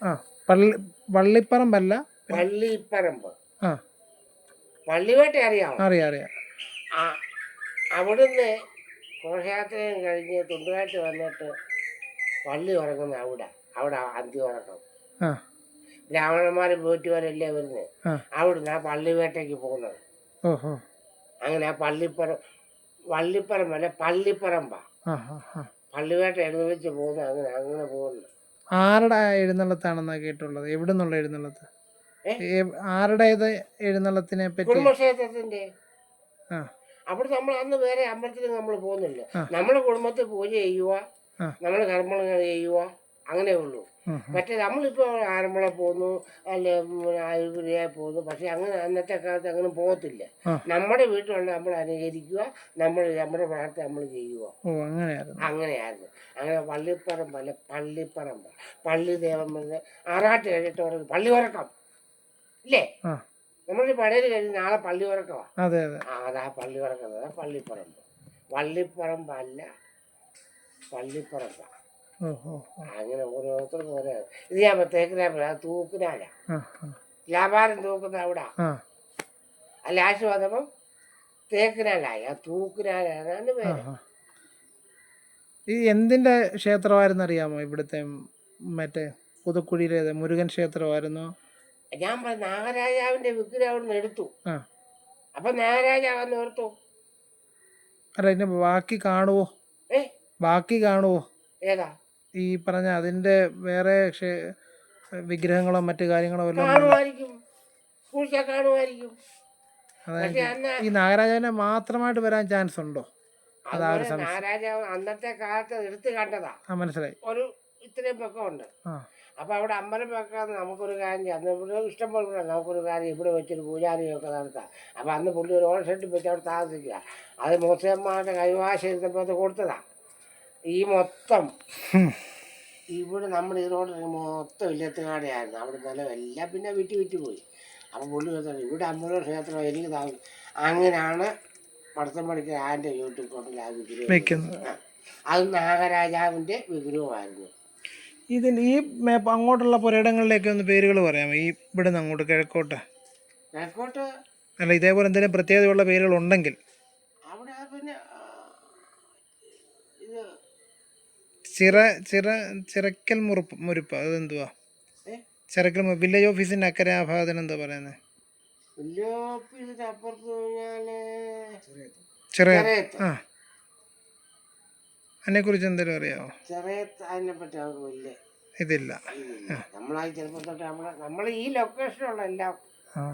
ആ വള്ളിപ്പറമ്പല്ല. പള്ളിപ്പറമ്പ്. ആ പള്ളിവേട്ട അറിയാമോ? അറിയാം അറിയാം. അവിടുന്ന് ഘോഷയാത്രയും കഴിഞ്ഞ് തുണ്ടുകാറ്റ് വന്നിട്ട് പള്ളി ഉറങ്ങുന്ന അവിടെ അന്തി ഉറക്കം. ബ്രാഹ്മണന്മാരും വീട്ടുകാരല്ലേ വരുന്നത്. അവിടുന്ന് ആ പള്ളിവേട്ടയ്ക്ക് പോകുന്നത്. അങ്ങനെ ആ വള്ളിപ്പറമ്പല്ല പള്ളിപ്പറമ്പാ. പള്ളിവേട്ട എഴുന്നള്ളിച്ച് പോകുന്നത്. അങ്ങനെ പോകുന്നത്. ആരുടെ എഴുന്നള്ളത്താണെന്നാ കേട്ടുള്ളത്? എവിടെ നിന്നുള്ള എഴുന്നള്ളത്ത്? ആരുടേത് എഴുന്നള്ളത്തിനെ പറ്റി? കുടുംബക്ഷേത്രത്തിന്റെ. അവിടെ നമ്മൾ അന്ന് വേറെ അമ്പലത്തിൽ നമ്മൾ പോകുന്നില്ല. നമ്മുടെ കുടുംബത്തിൽ പൂജ ചെയ്യുക, നമ്മൾ കർമ്മങ്ങൾ ചെയ്യുക, അങ്ങനെ ഉള്ളൂ. മറ്റേ നമ്മളിപ്പോൾ ആറന്മുള പോകുന്നു, അല്ലെ ആയുർവേദിയായി പോകുന്നു. പക്ഷെ അങ്ങനെ അന്നത്തെ കാലത്ത് അങ്ങനെ പോകത്തില്ല. നമ്മുടെ വീട്ടിലുള്ള നമ്മൾ അനുകരിക്കുക, നമ്മുടെ പ്രാർത്ഥന നമ്മൾ ചെയ്യുക. അങ്ങനെയായിരുന്നു. അങ്ങനെ പള്ളിപ്പറമ്പല്ല പള്ളിപ്പറമ്പ. പള്ളി ദേവം വന്ന് ആറാട്ട് കഴിഞ്ഞിട്ട് പറയും പള്ളി ഉറക്കം ഇല്ലേ? നമ്മളൊരു പടയിൽ കഴിഞ്ഞ് നാളെ പള്ളി ഉറക്കമാണ്. അതാ പള്ളി ഉറക്കം. അതാ പള്ളിപ്പറമ്പ്. വള്ളിപ്പറമ്പല്ല പള്ളിപ്പറമ്പ. അങ്ങനെ ഓരോരുത്തർക്കും ഓരോ. ഇത് ഞാൻ തേക്കിനാല തൂക്കിനാല വ്യാപാരം തൂക്കുന്ന അവിടെ. ലാസ്റ്റ് വന്നപ്പം തേക്കിനാലായി. ആ തൂക്കിനാലാണ് പേര്. ഈ എന്തിന്റെ ക്ഷേത്രമായിരുന്നു അറിയാമോ? ഇവിടുത്തെ മറ്റേ പുതുക്കുഴിയിലെ മുരുകൻ ക്ഷേത്രമായിരുന്നു. ഞാൻ നാഗരാജാവിന്റെ വിഗ്രഹം അവിടെ നിന്ന് എടുത്തു. അപ്പൊ നാഗരാജാവെന്ന് ഓർത്തു. അല്ല, ഇതിന്റെ ബാക്കി കാണുവോ? ഏതാ ഈ പറഞ്ഞ അതിന്റെ വേറെ വിഗ്രഹങ്ങളോ മറ്റു കാര്യങ്ങളോ കാണുമായിരിക്കും. ഈ നാഗരാജാവിനെ മാത്രമായിട്ട് വരാൻ ചാൻസ് ഉണ്ടോ? നാഗരാജാവ് അന്നത്തെ കാലത്ത് എടുത്ത് കണ്ടതാ. മനസ്സിലായി. ഒരു ഇത്രയും പൊക്കമുണ്ട്. അപ്പൊ അവിടെ അമ്പലം വെക്കാൻ നമുക്കൊരു കാര്യം ചെയ്യാം. ഇഷ്ടം പോലെ നമുക്കൊരു കാര്യം ഇവിടെ വെച്ചൊരു പൂജാരിയൊക്കെ നടത്താം. അപ്പൊ അന്ന് പുള്ളി ഒരു ഓൺ ഷെഡ് വെച്ച് അവിടെ താമസിക്കുക. അത് മുസ്ലിംമാരുടെ കൈവാശം ഇരുന്നപ്പോൾ അത് കൊടുത്തതാ. ഈ മൊത്തം ഇവിടെ നമ്മുടെ ഈ റോഡിൽ മൊത്തം ഇല്ലത്തുകാടെയായിരുന്നു. അവിടെ നിലമെല്ലാം പിന്നെ വിറ്റ് പോയി. അപ്പം പുള്ളി ഇവിടെ അമ്പലം ക്ഷേത്രം എനിക്ക് താമസിക്കും. അങ്ങനെയാണ് പടത്തമ്പടിക്ക് ആൻ്റെ യൂട്യൂബ് ചാനലിൽ ആ വിഗ്രഹം. അത് നാഗരാജാവിൻ്റെ വിഗ്രഹമായിരുന്നു. ഇതിന് ഈ അങ്ങോട്ടുള്ള പുരയിടങ്ങളിലേക്ക് ഒന്ന് പേരുകൾ പറയാമോ? ഈ ഇവിടെ നിന്ന് അങ്ങോട്ട് കിഴക്കോട്ട് അല്ല, ഇതേപോലെ എന്തെങ്കിലും പ്രത്യേകതയുള്ള പേരുകൾ ഉണ്ടെങ്കിൽ. അവിടെ പിന്നെ ചിറക്കൽ മുറിപ്പ് അതെന്തുവാ? ചിറക്കൽ വില്ലേജ് ഓഫീസിന്റെ അക്കരെ ആ ഭാഗത്തിന് എന്താ പറയുന്നത്? അതിനെ കുറിച്ച് എന്തെങ്കിലും അറിയാമോ? ഇതില്ല.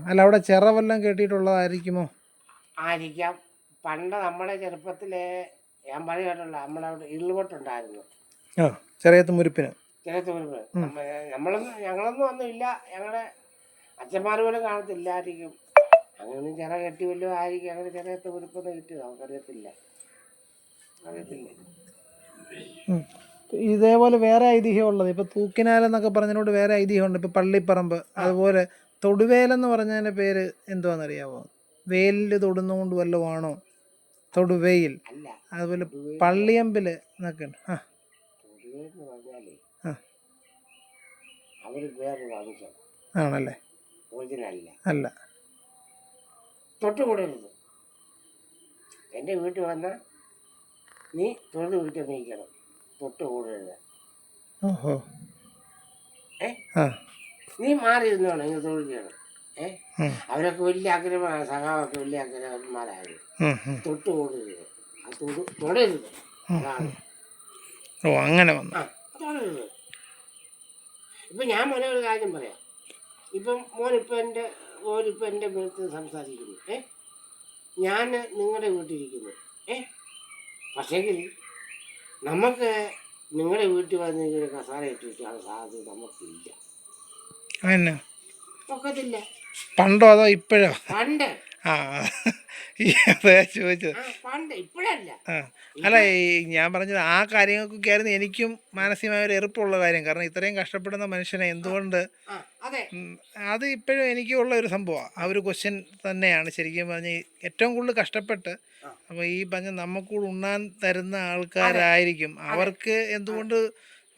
അല്ല, അവിടെ ചിറ വല്ലതും കേട്ടിട്ടുള്ളതായിരിക്കുമോ? ആയിരിക്കാം. പണ്ട് നമ്മുടെ ചെറുപ്പത്തിലെ ഞാൻ പറയാനുള്ള നമ്മളവിടെ ഇരുളുപൊട്ടുണ്ടായിരുന്നു. ചെറിയത്തുമുരിപ്പിന് ഞങ്ങളൊന്നും ഒന്നും ഇല്ല. ഞങ്ങളുടെ അച്ഛന്മാർ പോലും കാണത്തില്ലായിരിക്കും. അങ്ങനെ ചിറ കെട്ടി വല്ലതും ആയിരിക്കും. അങ്ങനെ ചെറിയത്തുമുരിപ്പൊന്നും കിട്ടി നമുക്കറിയത്തില്ല. ഇതേപോലെ വേറെ ഐതിഹ്യമുള്ളത് ഇപ്പൊ തൂക്കിനാലെന്നൊക്കെ പറഞ്ഞതിനോട് വേറെ ഐതിഹ്യമുണ്ട്. ഇപ്പൊ പള്ളിപ്പറമ്പ്, അതുപോലെ തൊടുവേലെന്ന് പറഞ്ഞതിന്റെ പേര് എന്തുവാന്നറിയാമോ? വേലില് തൊടുന്നോണ്ട് വല്ലതും ആണോ? തൊടുവേയിൽ. അതുപോലെ പള്ളിയമ്പില് എന്നൊക്കെ. ആണല്ലേ? അല്ല. തൊട്ടുകൂടരുത്. എൻ്റെ വീട്ടിൽ വന്ന നീ തൊഴുത് വീട്ടിൽ നീക്കണം. തൊട്ടുകൂടരുത്. നീ മാറിയിരുന്നോണം. നിങ്ങൾ തൊഴിലാണ്. അവരൊക്കെ വലിയ ആഗ്രഹമാണ്. സഖാവൊക്കെ വലിയ ആഗ്രഹന്മാരായിരുന്നു. തൊട്ടുകൂടരുത്. തൊടരുത്. അങ്ങനെ വന്നു. തൊടരുത്. ഇപ്പൊ ഞാൻ ഒരു കാര്യം പറയാം. ഇപ്പം മോനിപ്പോൾ എൻ്റെ വീട്ടിൽ സംസാരിക്കുന്നു. ഞാൻ നിങ്ങളുടെ വീട്ടിലിരിക്കുന്നു. പക്ഷേങ്കിൽ നമുക്ക് നിങ്ങളുടെ വീട്ടിൽ വന്ന് കസാര ഇട്ടിട്ടാണ് സാധ്യത നമുക്കില്ല. ഒക്കത്തില്ല. പണ്ടോ അതോ ഇപ്പോഴോ? പണ്ട്. ചോദിച്ചത് പണ്ട്, ഇപ്പോഴല്ല. അല്ല, ഞാൻ പറഞ്ഞത് ആ കാര്യങ്ങൾക്കൊക്കെ ആയിരുന്നു എനിക്കും മാനസികമായ ഒരു എറുപ്പമുള്ള കാര്യം. കാരണം ഇത്രയും കഷ്ടപ്പെടുന്ന മനുഷ്യനെ എന്തുകൊണ്ട്, അത് ഇപ്പോഴും എനിക്കുള്ള ഒരു സംഭവമാണ്. ആ ഒരു ക്വസ്റ്റ്യൻ തന്നെയാണ് ശരിക്കും പറഞ്ഞ് ഏറ്റവും കൂടുതൽ കഷ്ടപ്പെട്ട്. അപ്പോൾ ഈ പറഞ്ഞ നമുക്കൂടെ ഉണ്ണാൻ തരുന്ന ആൾക്കാരായിരിക്കും. അവർക്ക് എന്തുകൊണ്ട്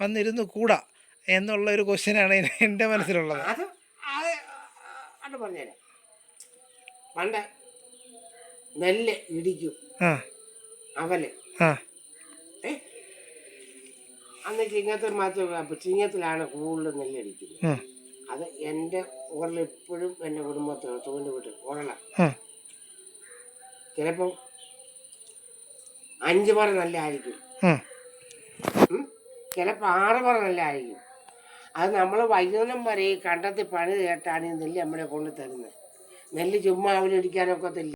വന്നിരുന്നു കൂടാ എന്നുള്ള ഒരു ക്വസ്റ്റ്യനാണ് എൻ്റെ മനസ്സിലുള്ളത്. അത് അത് അത് പറഞ്ഞുതരാം. പണ്ട് നെല്ല് ഇടിക്കും, ആ അവല് ആ അന്ന് ചിങ്ങത്തിലാണ് കൂടുതൽ നെല്ലടിക്കുന്നത്. ഉം, അത് എൻ്റെ ഊരിൽ ഇപ്പോഴും എൻ്റെ കുടുംബത്തിലാണ് തോന്നി വിട്ട് ഉറള. ഉം, ചിലപ്പം 5 പറ നെല്ലായിരിക്കും, ഉം. ചിലപ്പോൾ 6 പറ നെല്ലായിരിക്കും. അത് നമ്മൾ വൈകുന്നേരം വരെ ഈ കണ്ടത്തിൽ പണി കേട്ടാണ് ഈ നെല്ല് നമ്മളെ കൊണ്ട് തരുന്നത്. നെല്ല് ചുമ്മാ അവലടിക്കാനൊക്കത്തില്ല.